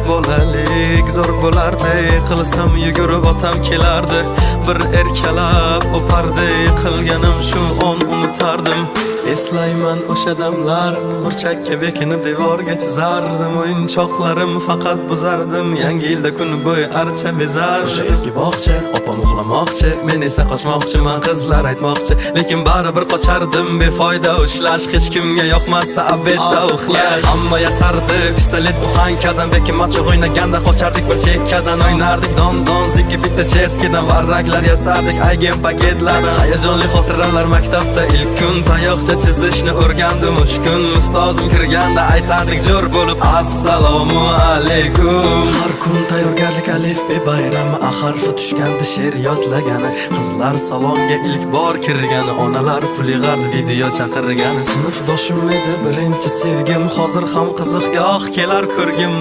Bolalik zo'r bo'lardi, qilsam yugurib otam kelardi. Bir erkalab o'pardi, qilganim shu on unutardim. Eslayman o'sha damlar, burchakka bekinib devorga chizardim. O'yinchoqlarim faqat buzardim, yangi yilda kun bo'yi archa bezar. O'sha eski bog'cha, opam uxlamoqchi, men esa qochmoqchiman, qizlar aytmoqchi. Lekin baribir qochardim, befoyda ushlash, hech kimga yoqmasdi abedda uxlash. Hamma yasardi, pistolet buxankadan, bekin macho o'ynaganda qochardik bir chekkadan. O'ynardik don zikki bitta chertkidan, varraklar yasardik aygen paketlardan. Hayajonli xotiralar maktabda ilk kun, tayoqcha chizishni o'rgandim uch kun. Ustozim kirganda aytardik jo'r bo'lib assalomu alaykum. Har kun tayyorgarlik alif be bayrami, harfi tushganda she'r yodlagani. Qizlar salonga ilk bor kirgani, onalar pul yig'ardi video chaqirgani. Sinfdoshim edi birinchi sevgim, hozir ham qiziq goh kelar ko'rgim.